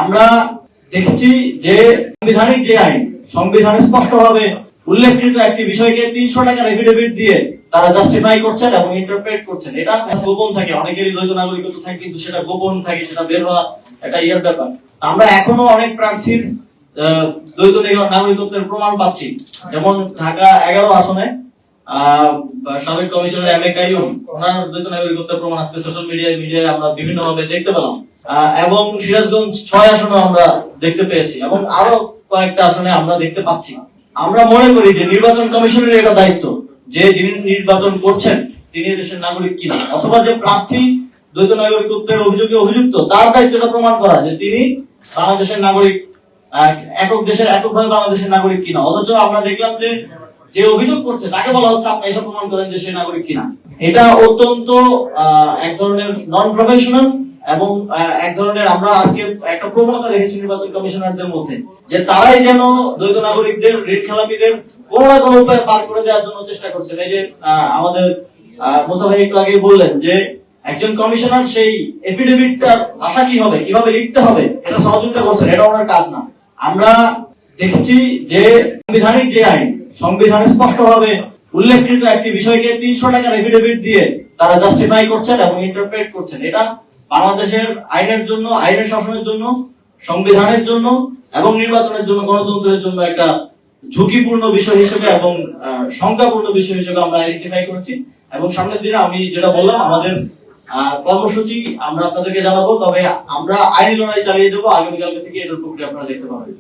আমরা দেখেছি যে সাংবিধানিক যে আইন, সংবিধানে স্পষ্টভাবে উল্লেখকৃত একটি বিষয়কে 300 টাকার এফিডেভিট দিয়ে তারা জাস্টিফাই করছেন এবং ইন্টারপ্রেট করছেন। এটা গোপন থাকে, অনেকেরই দ্বৈত নাগরিকত্ব থাকে কিন্তু সেটা গোপন থাকে, সেটা বের হওয়া এটা ইয়ার ব্যাপার। আমরা এখনো অনেক প্রার্থীর দ্বৈত নাগরিকত্বের প্রমাণ পাচ্ছি। যেমন ঢাকা 11 আসনে সাবেক কমিশনার এম এ কাইয়ুম, ওনার দ্বৈত নাগরিকত্বের প্রমাণ আজকে সোশ্যাল মিডিয়ায় আমরা বিভিন্ন ভাবে দেখতে পেলাম। এবং সিরাজগঞ্জ 6 আসনে আমরা দেখতে পেয়েছি এবং আরো কয়েকটা আসনে আমরা দেখতে পাচ্ছি। আমরা মনে করি যে নির্বাচন কমিশনের এটা দায়িত্ব যে যিনি নির্বাচন করছেন তিনি দেশের নাগরিক কিনা, অথবা যে প্রার্থী দ্বৈত নাগরিকত্বের অভিযোগে অভিযুক্ত তার দায়িত্বটা প্রমাণ করা যে তিনি বাংলাদেশের নাগরিক, এককভাবে বাংলাদেশের নাগরিক কিনা। অথচ আমরা দেখলাম যে যে অভিযোগ করছে তাকে বলা হচ্ছে আপনি এসব প্রমাণ করেন যে সে নাগরিক কিনা। এটা অত্যন্ত এক ধরনের নন প্রফেশনাল এবং এক ধরনের আমরা আজকে একটা প্রবণতা দেখেছি নির্বাচন কমিশনারদের মধ্যে যে তারাই যেন দ্বৈত নাগরিকদের, ঋণ খেলাপিদের কোনো না কোনো উপায়ে পার করে দেওয়ার জন্য চেষ্টা করছেন। এই যে আমাদের মুসা ভাই একটু আগেই বললেন যে একজন কমিশনার সেই এফিডেভিটটার ভাষা কি হবে, কিভাবে লিখতে হবে, এটা সহযোগিতা করছেন, এটা ওনার কাজ না। আমরা দেখেছি যে সাংবিধানিক যে আইন, সংবিধানে স্পষ্টভাবে উল্লেখকৃত একটি বিষয়কে 300 টাকার এফিডেভিট দিয়ে তারা জাস্টিফাই করছেন এবং ইন্টারপ্রেট করছেন। এটা বাংলাদেশের আইনের জন্য, আইনের শাসনের জন্য, সংবিধানের জন্য এবং নির্বাচনের জন্য, গণতন্ত্রের জন্য একটা ঝুঁকিপূর্ণ বিষয় হিসেবে এবং শঙ্কাপূর্ণ বিষয় হিসেবে আমরা আইডেন্টিফাই করেছি। এবং সামনের দিনে আমি যেটা বললাম আমাদের কর্মসূচি আমরা আপনাদেরকে জানাবো, তবে আমরা আইনি লড়াই চালিয়ে যাবো। আগামীকালকে থেকে এটার প্রক্রিয়া আপনারা দেখতে পাবেন।